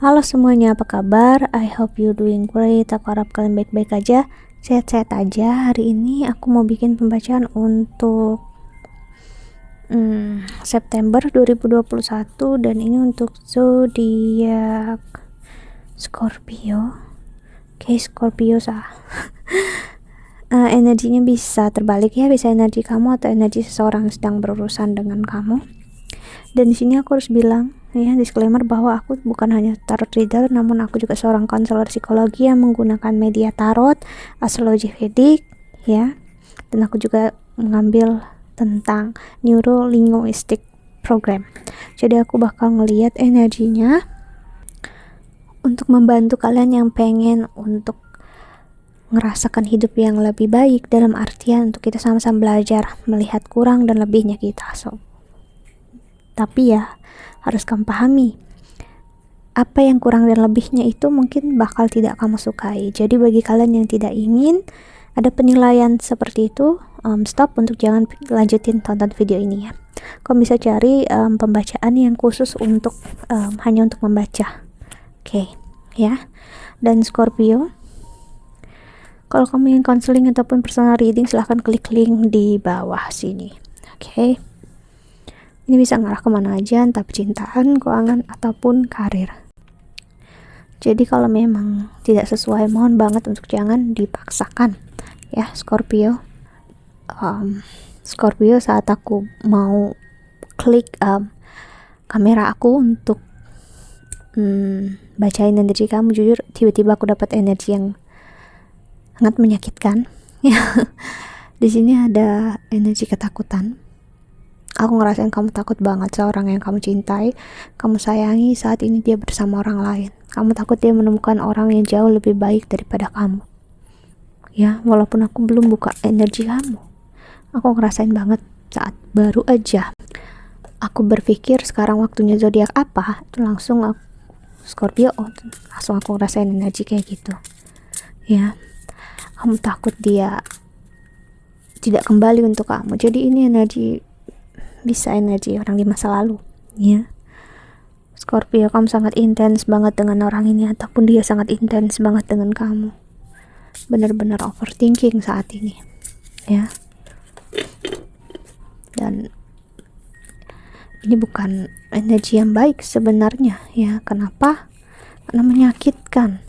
Halo semuanya, apa kabar? I hope you doing great. Aku harap kalian baik-baik aja, sehat-sehat aja. Hari ini aku mau bikin pembacaan untuk September 2021 dan ini untuk zodiak Scorpio. Oke, Scorpio energinya bisa terbalik ya, bisa energi kamu atau energi seseorang sedang berurusan dengan kamu. Dan di sini aku harus bilang ya, disclaimer bahwa aku bukan hanya tarot reader, namun aku juga seorang konselor psikologi yang menggunakan media tarot, astrologi Vedic ya. Dan aku juga mengambil tentang neuro linguistic program. Jadi aku bakal ngelihat energinya untuk membantu kalian yang pengen untuk ngerasakan hidup yang lebih baik, dalam artian untuk kita sama-sama belajar melihat kurang dan lebihnya kita. Tapi ya harus kamu pahami apa yang kurang dan lebihnya itu mungkin bakal tidak kamu sukai. Jadi bagi kalian yang tidak ingin ada penilaian seperti itu, stop, untuk jangan lanjutin tonton video ini ya. Kamu bisa cari pembacaan yang khusus untuk hanya untuk membaca. Oke, ya. Dan Scorpio, kalau kamu ingin counseling ataupun personal reading, silahkan klik link di bawah sini. Oke. Ini bisa ngarah kemana aja, entah percintaan, keuangan, ataupun karir. Jadi kalau memang tidak sesuai, mohon banget untuk jangan dipaksakan ya Scorpio. Scorpio, saat aku mau klik kamera aku untuk bacain energi kamu, jujur tiba-tiba aku dapat energi yang sangat menyakitkan ya. Di sini ada energi ketakutan. Aku ngerasain kamu takut banget seorang yang kamu cintai, kamu sayangi, saat ini dia bersama orang lain. Kamu takut dia menemukan orang yang jauh lebih baik daripada kamu. Ya, walaupun aku belum buka energi kamu, aku ngerasain banget saat baru aja aku berpikir sekarang waktunya zodiak apa, itu langsung aku, Scorpio, langsung aku ngerasain energi kayak gitu. Ya, kamu takut dia tidak kembali untuk kamu. Jadi ini energi, bisa energi orang di masa lalu ya. Scorpio, kamu sangat intens banget dengan orang ini ataupun dia sangat intens banget dengan kamu. Benar-benar overthinking saat ini ya. Dan ini bukan energi yang baik sebenarnya ya. Kenapa? Karena menyakitkan.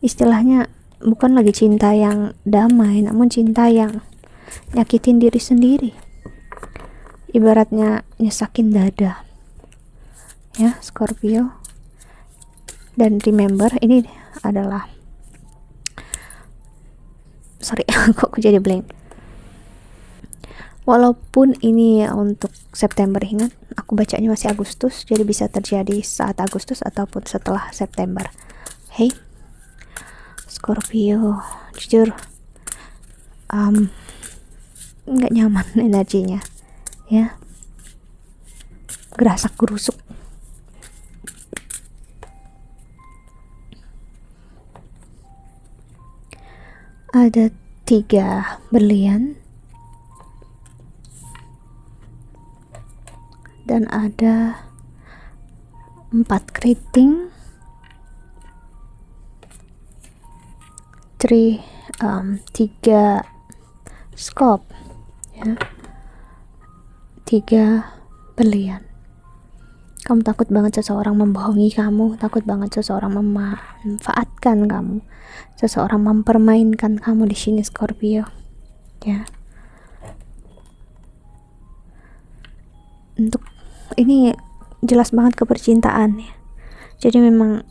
Istilahnya bukan lagi cinta yang damai, namun cinta yang nyakitin diri sendiri. Ibaratnya nyesakin dada ya Scorpio. Dan remember, ini adalah kok aku jadi blank. Walaupun ini untuk September, ingat aku bacanya masih Agustus, jadi bisa terjadi saat Agustus ataupun setelah September. Hey Scorpio, jujur nggak nyaman energinya ya, gerasak gerusuk. Ada 3 berlian dan ada 4 keriting, 3 scope ya, 3 berlian. Kamu takut banget seseorang membohongi kamu, takut banget seseorang memanfaatkan kamu, seseorang mempermainkan kamu di sini Scorpio ya. Untuk ini jelas banget ke percintaan ya. Jadi memang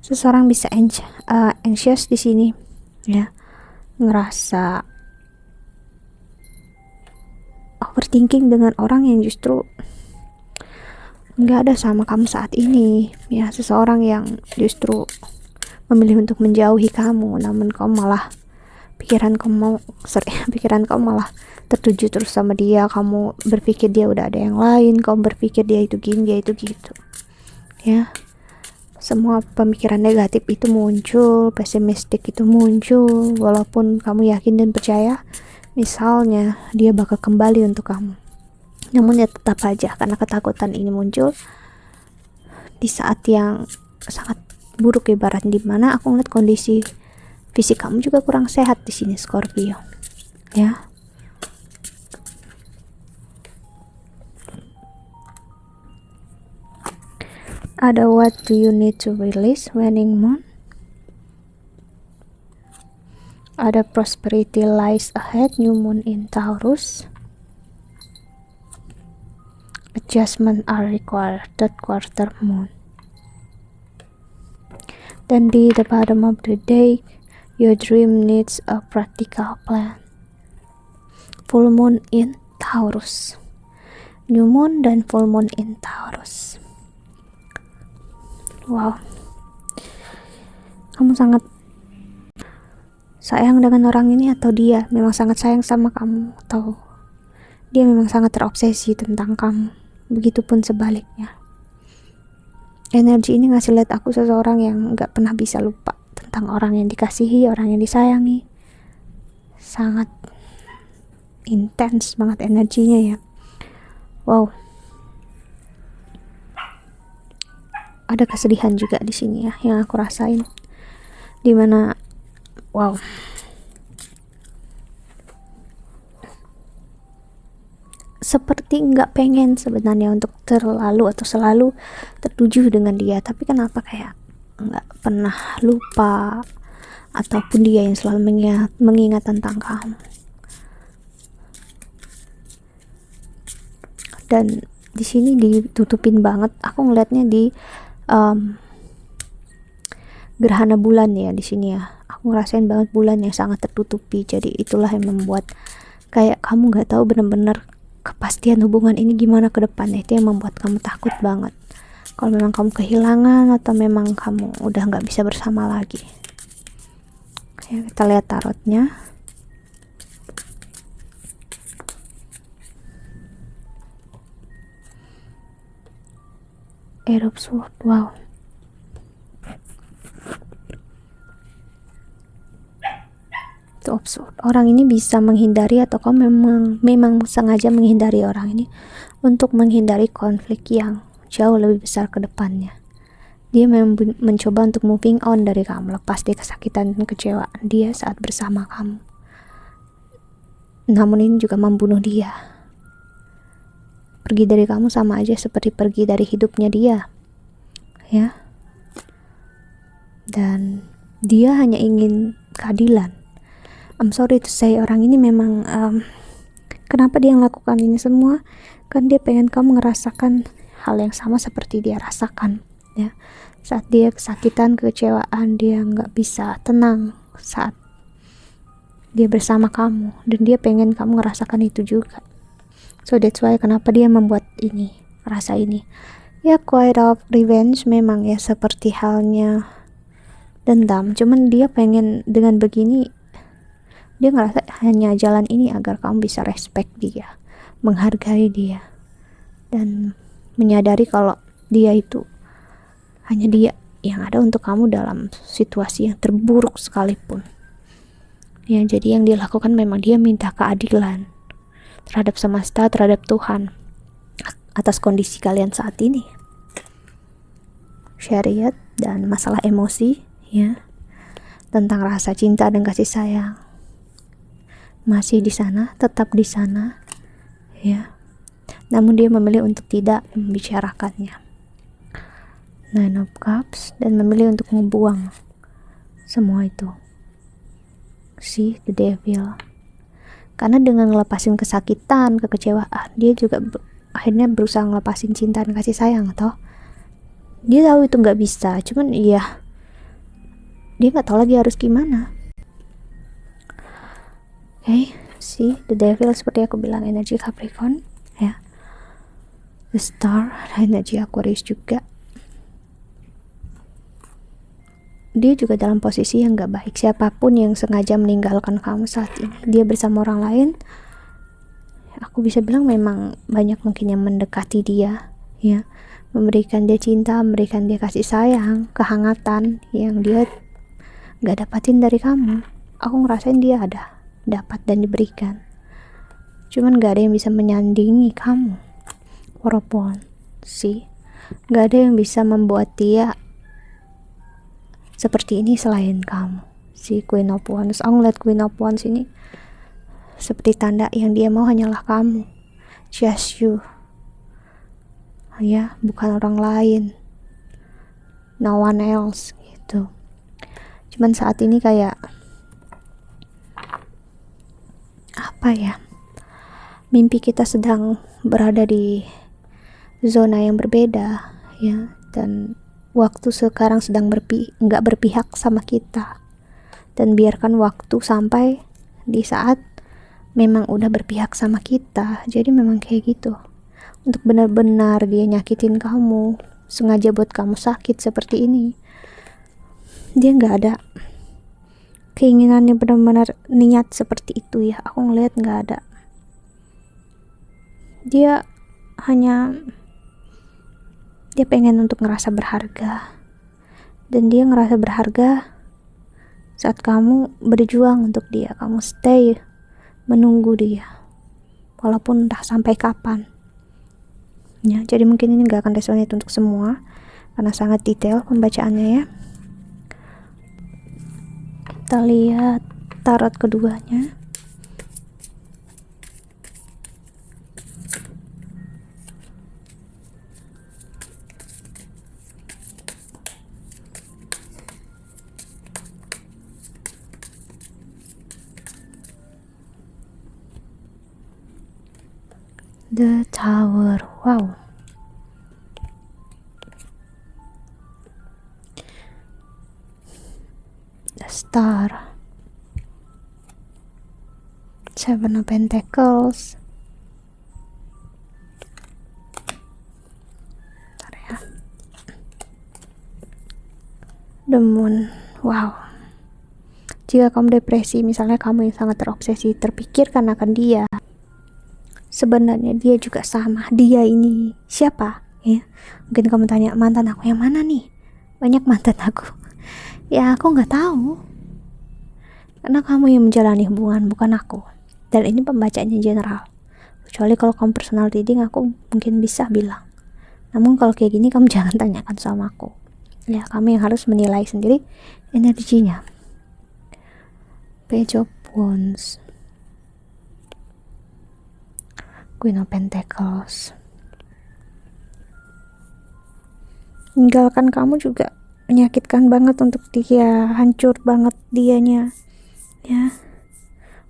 seseorang bisa anxious di sini ya, ngerasa overthinking dengan orang yang justru nggak ada sama kamu saat ini ya. Seseorang yang justru memilih untuk menjauhi kamu, namun kamu malah pikiran kamu malah tertuju terus sama dia. Kamu berpikir dia udah ada yang lain, kamu berpikir dia itu gini, dia itu gitu ya. Semua pemikiran negatif itu muncul, pesimistik itu muncul, walaupun kamu yakin dan percaya misalnya dia bakal kembali untuk kamu. Namun ya tetap aja karena ketakutan ini muncul, di saat yang sangat buruk, ibarat dimana aku ngeliat kondisi fisik kamu juga kurang sehat di sini Scorpio ya. Ada what do you need to release, waning moon. Ada prosperity lies ahead, new moon in Taurus. Adjustment are required, third quarter moon. Dan di the bottom of the day, your dream needs a practical plan. Full moon in Taurus, new moon dan full moon in Taurus. Wow, kamu sangat sayang dengan orang ini, atau dia memang sangat sayang sama kamu, atau dia memang sangat terobsesi tentang kamu. Begitupun sebaliknya. Energi ini ngasih lihat aku seseorang yang gak pernah bisa lupa tentang orang yang dikasihi, orang yang disayangi. Sangat intens banget energinya ya. Wow. Ada kesedihan juga di sini ya yang aku rasain, dimana wow, seperti nggak pengen sebenarnya untuk terlalu atau selalu tertuju dengan dia, tapi kenapa kayak nggak pernah lupa, ataupun dia yang selalu mengingat tentang kamu. Dan di sini ditutupin banget, aku ngeliatnya di gerhana bulan ya di sini ya. Aku ngerasain banget bulan yang sangat tertutupi, jadi itulah yang membuat kayak kamu nggak tahu benar-benar kepastian hubungan ini gimana ke depannya. Itu yang membuat kamu takut banget kalau memang kamu kehilangan atau memang kamu udah nggak bisa bersama lagi. Ya, kita lihat tarotnya. Eight of Swords. Wow. Two of Swords. Orang ini bisa menghindari, atau kamu memang sengaja menghindari orang ini untuk menghindari konflik yang jauh lebih besar ke depannya. Dia mencoba untuk moving on dari kamu, lepas dari kesakitan dan kecewaan dia saat bersama kamu. Namun ini juga membunuh dia. Pergi dari kamu sama aja seperti pergi dari hidupnya dia, ya. Dan dia hanya ingin keadilan. I'm sorry to say, orang ini memang kenapa dia melakukan ini semua? Kan dia pengen kamu ngerasakan hal yang sama seperti dia rasakan, ya. Saat dia kesakitan, kekecewaan, dia nggak bisa tenang saat dia bersama kamu, dan dia pengen kamu ngerasakan itu juga. So that's why kenapa dia membuat ini, rasa ini. Ya, quite of revenge memang ya, seperti halnya dendam. Cuman dia pengen dengan begini, dia ngerasa hanya jalan ini agar kamu bisa respect dia, menghargai dia, dan menyadari kalau dia itu hanya dia yang ada untuk kamu dalam situasi yang terburuk sekalipun. Ya, jadi yang dia lakukan memang dia minta keadilan terhadap semesta, terhadap Tuhan atas kondisi kalian saat ini. Chariot dan masalah emosi, ya, tentang rasa cinta dan kasih sayang masih di sana, tetap di sana, ya. Namun dia memilih untuk tidak membicarakannya. Nine of Cups, dan memilih untuk membuang semua itu. See, the devil. Karena dengan ngelepasin kesakitan, kekecewaan, dia juga akhirnya berusaha ngelepasin cinta dan kasih sayang, toh. Dia tahu itu nggak bisa, cuman iya, dia nggak tahu lagi harus gimana. Okay, see, the devil seperti aku bilang, energi Capricorn, ya. The Star, energi Aquarius juga. Dia juga dalam posisi yang gak baik. Siapapun yang sengaja meninggalkan kamu saat ini, dia bersama orang lain, aku bisa bilang memang banyak mungkin yang mendekati dia, ya, memberikan dia cinta, memberikan dia kasih sayang, kehangatan yang dia gak dapatin dari kamu. Aku ngerasain dia ada, dapat dan diberikan, cuman gak ada yang bisa menyandingi kamu. Walaupun sih, Gak ada yang bisa membuat dia seperti ini selain kamu. Si Queen of Wands, aku ngeliat Queen of Wands ini seperti tanda yang dia mau hanyalah kamu, just you, ya, bukan orang lain, no one else gitu. Cuman saat ini kayak apa ya, mimpi kita sedang berada di zona yang berbeda, ya, dan waktu sekarang sedang nggak berpihak sama kita, dan biarkan waktu sampai di saat memang udah berpihak sama kita. Jadi memang kayak gitu, untuk benar-benar dia nyakitin kamu, sengaja buat kamu sakit seperti ini, dia nggak ada keinginannya benar-benar niat seperti itu ya. Aku ngeliat nggak ada. Dia pengen untuk ngerasa berharga, dan dia ngerasa berharga saat kamu berjuang untuk dia, kamu stay menunggu dia walaupun entah sampai kapan ya. Jadi mungkin ini gak akan resonate untuk semua karena sangat detail pembacaannya ya. Kita lihat tarot keduanya. The Tower. Wow. The Star. Seven of Pentacles. Bentar ya. The Moon. Wow. Jika kamu depresi, misalnya kamu yang sangat terobsesi, terpikirkan akan dia, sebenarnya dia juga sama. Dia ini siapa ya? Mungkin kamu tanya, mantan aku yang mana nih? Banyak mantan aku. Ya aku nggak tahu, karena kamu yang menjalani hubungan, bukan aku. Dan ini pembacaannya general, kecuali kalau kamu personal reading aku mungkin bisa bilang. Namun kalau kayak gini kamu jangan tanyakan sama aku ya, kamu yang harus menilai sendiri energinya. Page of Wands, Queen of Pentacles. Meninggalkan kamu juga menyakitkan banget untuk dia, hancur banget dianya ya.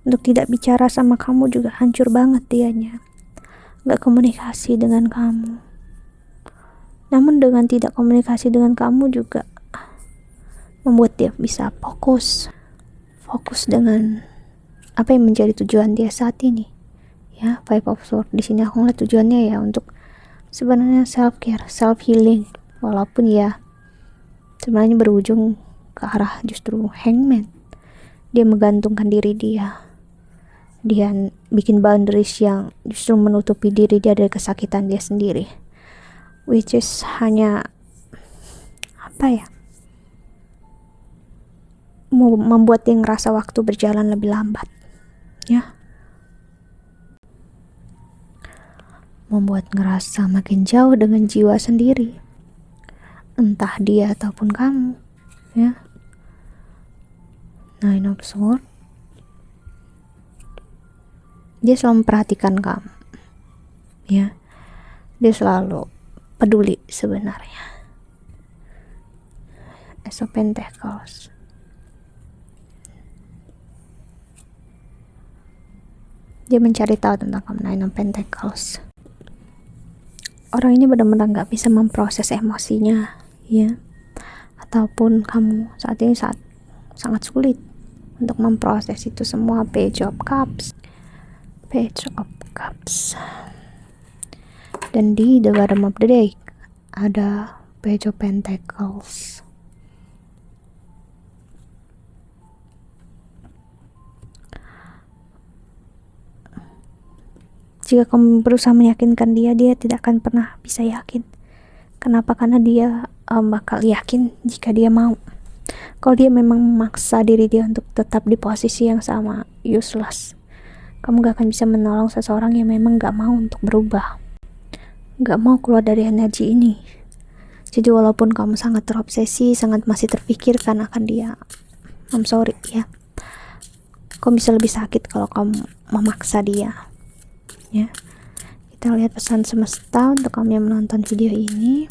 Untuk tidak bicara sama kamu juga hancur banget dianya, gak komunikasi dengan kamu. Namun dengan tidak komunikasi dengan kamu juga membuat dia bisa fokus dengan apa yang menjadi tujuan dia saat ini ya. Five of Swords di sini aku ngeliat tujuannya ya untuk sebenarnya self care, self healing, walaupun ya sebenarnya berujung ke arah justru Hangman. Dia menggantungkan diri dia bikin boundaries yang justru menutupi diri dia dari kesakitan dia sendiri, which is hanya apa ya, membuat dia ngerasa waktu berjalan lebih lambat ya, membuat ngerasa makin jauh dengan jiwa sendiri, entah dia ataupun kamu ya. Nine of Swords, dia selalu memperhatikan kamu ya, dia selalu peduli sebenarnya. Ace of Pentacles, dia mencari tahu tentang kamu. Nine of Pentacles, orang ini benar-benar gak bisa memproses emosinya ya, ataupun kamu saat ini sangat sulit untuk memproses itu semua. Page of Cups, Page of Cups, dan di the bottom of the deck ada Page of Pentacles. Jika kamu berusaha meyakinkan dia tidak akan pernah bisa yakin. Kenapa? Karena dia bakal yakin jika dia mau. Kalau dia memang memaksa diri dia untuk tetap di posisi yang sama, useless. Kamu gak akan bisa menolong seseorang yang memang gak mau untuk berubah, gak mau keluar dari energi ini. Jadi walaupun kamu sangat terobsesi, sangat masih terpikirkan akan dia, I'm sorry ya, kamu bisa lebih sakit kalau kamu memaksa dia ya. Kita lihat pesan semesta untuk kamu yang menonton video ini.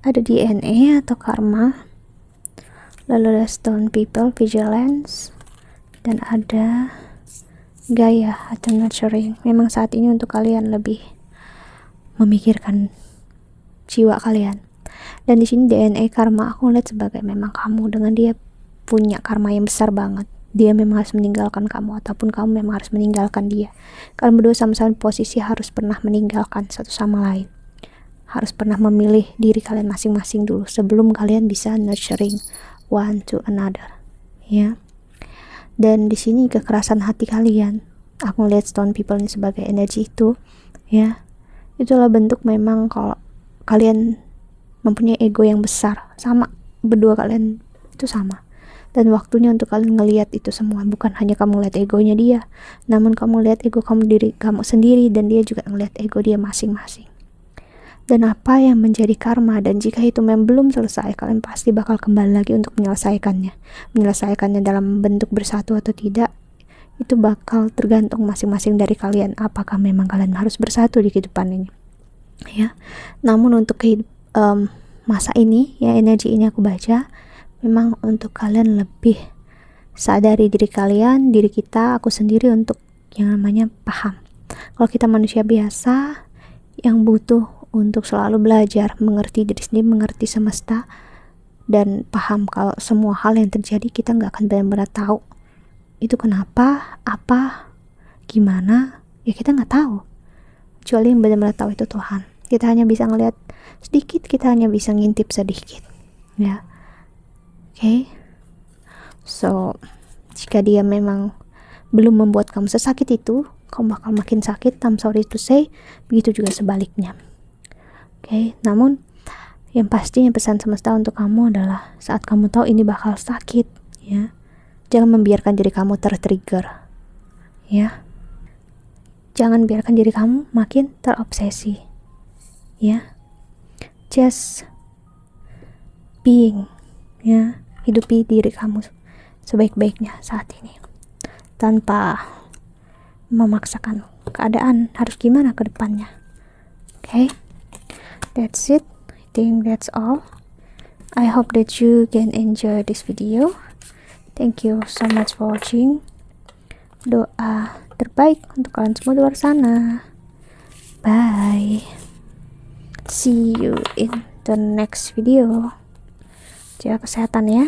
Ada DNA atau karma, lalu ada stone people, vigilance, dan ada Gaia atau nurturing. Memang saat ini untuk kalian lebih memikirkan jiwa kalian. Dan di sini DNA karma aku lihat sebagai memang kamu dengan dia punya karma yang besar banget. Dia memang harus meninggalkan kamu ataupun kamu memang harus meninggalkan dia. Kalian berdua sama-sama posisi harus pernah meninggalkan satu sama lain. Harus pernah memilih diri kalian masing-masing dulu sebelum kalian bisa nurturing one to another ya. Dan di sini kekerasan hati kalian, aku melihat stone people ini sebagai energi itu ya. Itulah bentuk memang kalau kalian mempunyai ego yang besar, sama berdua kalian itu sama. Dan waktunya untuk kalian ngelihat itu semua, bukan hanya kamu lihat egonya dia, namun kamu lihat ego kamu, diri kamu sendiri, dan dia juga ngelihat ego dia masing-masing. Dan apa yang menjadi karma, dan jika itu memang belum selesai, kalian pasti bakal kembali lagi untuk menyelesaikannya dalam bentuk bersatu atau tidak, itu bakal tergantung masing-masing dari kalian, apakah memang kalian harus bersatu di kehidupan ini ya. Namun untuk masa ini ya, energi ini aku baca memang untuk kalian lebih sadari diri kalian, diri kita, aku sendiri, untuk yang namanya paham kalau kita manusia biasa yang butuh untuk selalu belajar mengerti diri sendiri, mengerti semesta, dan paham kalau semua hal yang terjadi kita nggak akan benar-benar tahu itu kenapa, apa, gimana, ya kita nggak tahu. Kecuali yang benar-benar tahu itu Tuhan. Kita hanya bisa ngelihat sedikit, kita hanya bisa ngintip sedikit ya. Okay? So jika dia memang belum membuat kamu sesakit itu, kamu bakal makin sakit. I'm sorry to say, begitu juga sebaliknya. Okay? Namun yang pastinya pesan semesta untuk kamu adalah saat kamu tahu ini bakal sakit ya, jangan membiarkan diri kamu tertrigger ya. Jangan biarkan diri kamu makin terobsesi ya. Just being ya, hidupi diri kamu sebaik-baiknya saat ini tanpa memaksakan keadaan harus gimana ke depannya. Okay, that's it. I think that's all. I hope that you can enjoy this video. Thank you so much for watching. Doa terbaik untuk kalian semua di luar sana. Bye. See you in the next video. Jaga kesehatan ya.